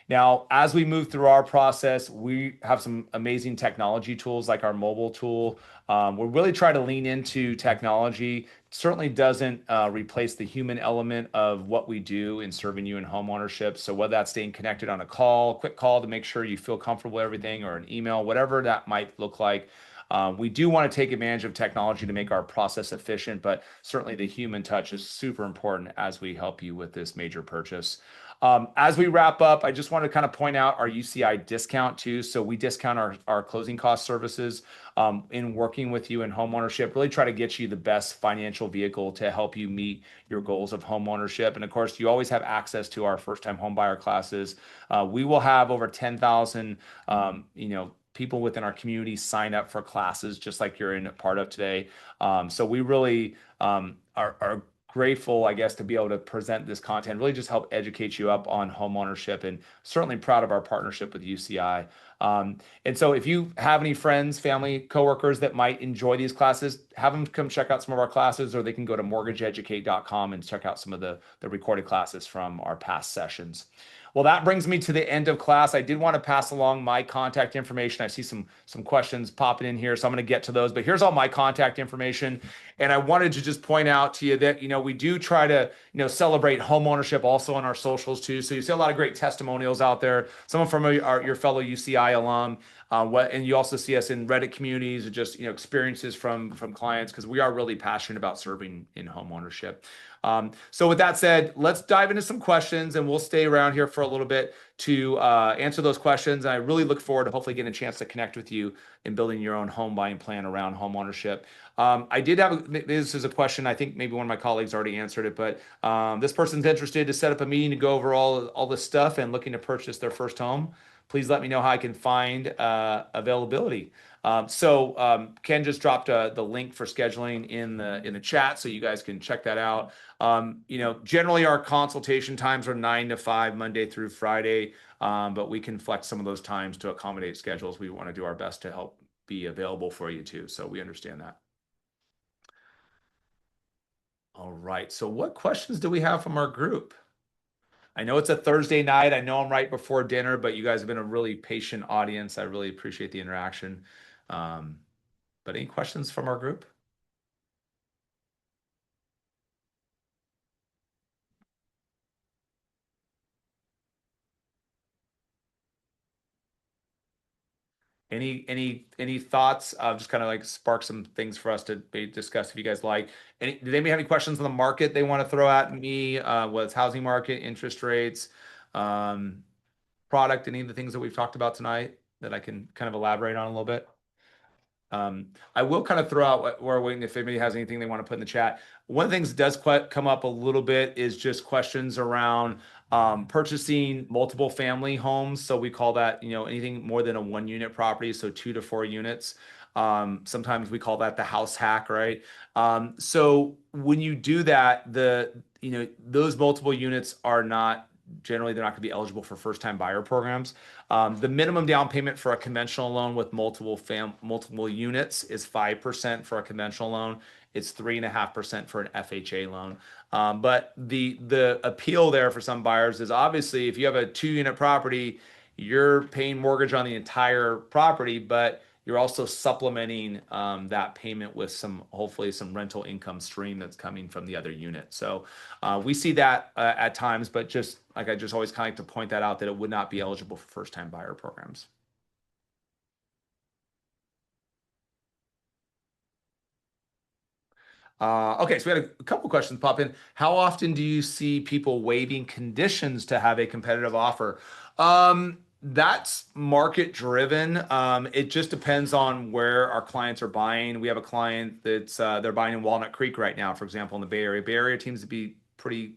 Now, as we move through our process, we have some amazing technology tools like our mobile tool. We really try to lean into technology. It certainly doesn't replace the human element of what we do in serving you in home ownership. So whether that's staying connected on a quick call to make sure you feel comfortable with everything, or an email, whatever that might look like, We do want to take advantage of technology to make our process efficient, but certainly the human touch is super important as we help you with this major purchase. As we wrap up, I just want to kind of point out our UCI discount too. So we discount our closing cost services in working with you in homeownership, really try to get you the best financial vehicle to help you meet your goals of homeownership. And of course, you always have access to our first-time homebuyer classes. We will have over 10,000, people within our community sign up for classes, just like you're in a part of today. So we really are grateful, I guess, to be able to present this content, really just help educate you up on home ownership, and certainly proud of our partnership with UCI. And so if you have any friends, family, coworkers that might enjoy these classes, have them come check out some of our classes, or they can go to mortgageeducate.com and check out some of the recorded classes from our past sessions. Well, that brings me to the end of class. I did want to pass along my contact information. I see some questions popping in here, so I'm going to get to those. But here's all my contact information. And I wanted to just point out to you that, we do try to, celebrate home ownership also on our socials too. So you see a lot of great testimonials out there. Some from your fellow UCI alum. And you also see us in Reddit communities, or just, experiences from clients, because we are really passionate about serving in home ownership. So with that said, let's dive into some questions, and we'll stay around here for a little bit to answer those questions. And I really look forward to hopefully getting a chance to connect with you in building your own home buying plan around home ownership. I did have, this is a question, I think maybe one of my colleagues already answered it, but this person's interested to set up a meeting to go over all this stuff and looking to purchase their first home. Please let me know how I can find availability. So Ken just dropped the link for scheduling in the chat, so you guys can check that out. Generally our consultation times are 9 to 5, Monday through Friday, but we can flex some of those times to accommodate schedules. We want to do our best to help be available for you too, so we understand that. All right, so what questions do we have from our group? I know it's a Thursday night. I know I'm right before dinner, but you guys have been a really patient audience. I really appreciate the interaction. But any questions from our group? Any thoughts? Just kind of like spark some things for us to discuss if you guys like. Did anybody have any questions on the market they want to throw at me? Whether it's housing market, interest rates, product, any of the things that we've talked about tonight that I can kind of elaborate on a little bit? I will kind of throw out what we're waiting if anybody has anything they want to put in the chat. One of the things that does come up a little bit is just questions around purchasing multiple family homes. So we call that, anything more than a 1-unit property, so 2 to 4 units. Sometimes we call that the house hack, right? So when you do that, those multiple units are not generally, they're not going to be eligible for first-time buyer programs. The minimum down payment for a conventional loan with multiple units is 5% for a conventional loan. It's 3.5% for an FHA loan. But the appeal there for some buyers is, obviously if you have a 2-unit property, you're paying mortgage on the entire property, but you're also supplementing that payment with hopefully some rental income stream that's coming from the other unit. So we see that at times, but just like I just always kind of like to point that out, that it would not be eligible for first-time buyer programs. Okay, so we had a couple questions pop in. How often do you see people waiving conditions to have a competitive offer? That's market driven. It just depends on where our clients are buying. We have a client that's they're buying in Walnut Creek right now, for example, in the Bay Area. Bay Area seems to be pretty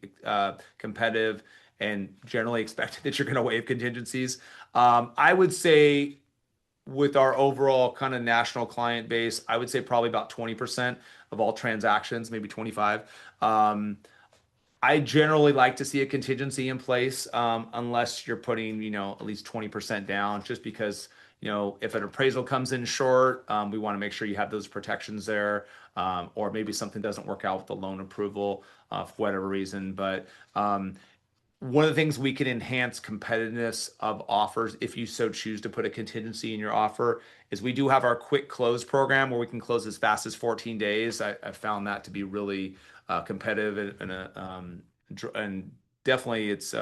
competitive and generally expected that you're going to waive contingencies. I would say with our overall kind of national client base, I would say probably about 20% of all transactions, maybe 25. I generally like to see a contingency in place, unless you're putting, at least 20% down, just because, if an appraisal comes in short, we want to make sure you have those protections there, or maybe something doesn't work out with the loan approval for whatever reason. But one of the things we can enhance competitiveness of offers, if you so choose to put a contingency in your offer, is we do have our quick close program where we can close as fast as 14 days. I found that to be really competitive, and definitely it's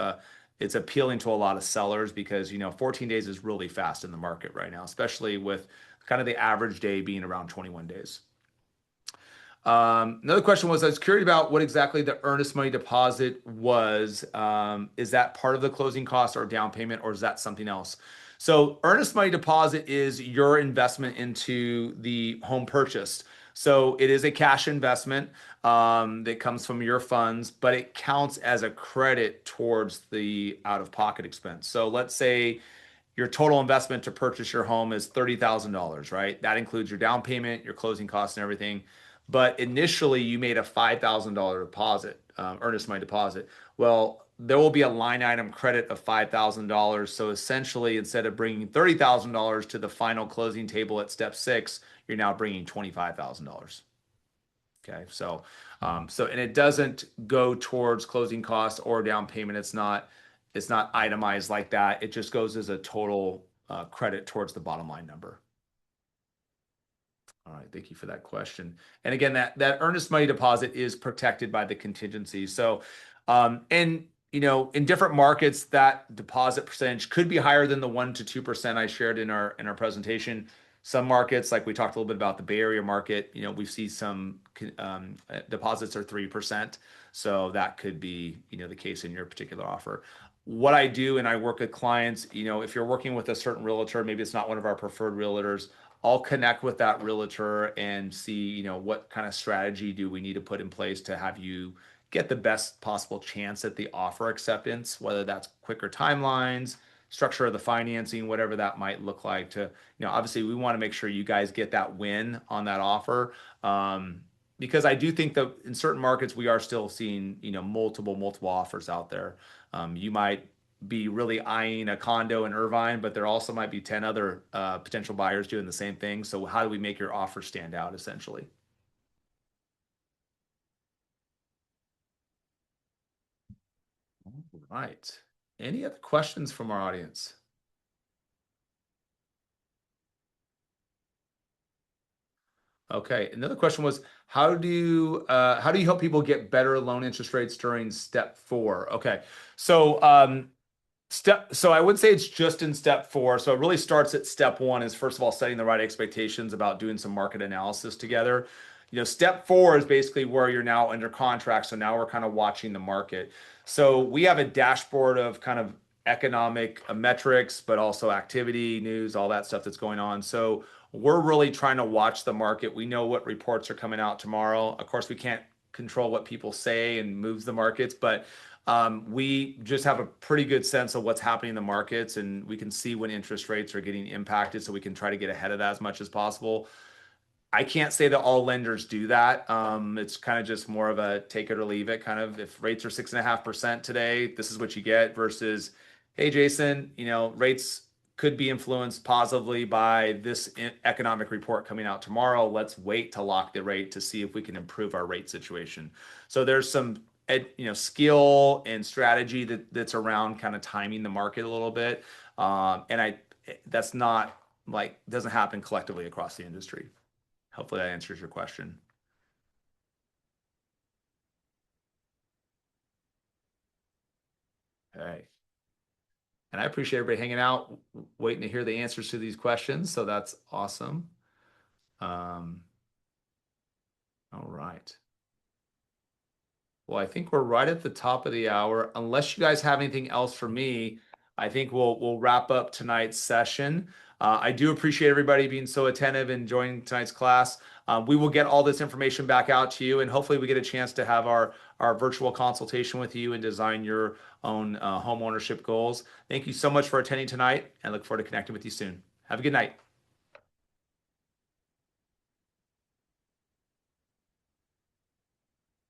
appealing to a lot of sellers, because 14 days is really fast in the market right now, especially with kind of the average day being around 21 days. Another question was, I was curious about what exactly the earnest money deposit was. Is that part of the closing cost or down payment, or is that something else? So earnest money deposit is your investment into the home purchase. So it is a cash investment that comes from your funds, but it counts as a credit towards the out-of-pocket expense. So let's say your total investment to purchase your home is $30,000, right? That includes your down payment, your closing costs, and everything. But initially, you made a $5,000 deposit, earnest money deposit. Well, there will be a line item credit of $5,000. So essentially, instead of bringing $30,000 to the final closing table at step 6, you're now bringing $25,000. Okay, and it doesn't go towards closing costs or down payment. It's not itemized like that. It just goes as a total credit towards the bottom line number. All right, thank you for that question. And again, that earnest money deposit is protected by the contingency. So, and in different markets, that deposit percentage could be higher than the 1 to 2% I shared in our presentation. Some markets, like we talked a little bit about the Bay Area market, we see some deposits are 3%. So that could be the case in your particular offer. What I do, and I work with clients, if you're working with a certain realtor, maybe it's not one of our preferred realtors, I'll connect with that realtor and see, what kind of strategy do we need to put in place to have you get the best possible chance at the offer acceptance, whether that's quicker timelines, structure of the financing, whatever that might look like. To, obviously we want to make sure you guys get that win on that offer. Because I do think that in certain markets, we are still seeing, multiple offers out there. You might be really eyeing a condo in Irvine, but there also might be 10 other potential buyers doing the same thing. So how do we make your offer stand out, essentially? All right. Any other questions from our audience? Okay. Another question was, how do you help people get better loan interest rates during step 4? Okay. So so I would say it's just in step 4. So it really starts at step 1 is, first of all, setting the right expectations about doing some market analysis together. Step 4 is basically where you're now under contract. So now we're kind of watching the market. So we have a dashboard of kind of economic metrics, but also activity, news, all that stuff that's going on. So we're really trying to watch the market. We know what reports are coming out tomorrow. Of course, we can't control what people say and moves the markets, but we just have a pretty good sense of what's happening in the markets, and we can see when interest rates are getting impacted, so we can try to get ahead of that as much as possible. I can't say that all lenders do that. It's kind of just more of a take it or leave it kind of. If rates are 6.5% today, this is what you get, versus, hey, Jason, rates could be influenced positively by this economic report coming out tomorrow. Let's wait to lock the rate to see if we can improve our rate situation. So there's some skill and strategy that's around kind of timing the market a little bit. And that's not doesn't happen collectively across the industry. Hopefully that answers your question. Okay. And I appreciate everybody hanging out, waiting to hear the answers to these questions. So that's awesome. All right. Well, I think we're right at the top of the hour. Unless you guys have anything else for me, I think we'll wrap up tonight's session. I do appreciate everybody being so attentive and joining tonight's class. We will get all this information back out to you, and hopefully we get a chance to have our virtual consultation with you and design your own home ownership goals. Thank you so much for attending tonight, and look forward to connecting with you soon. Have a good night.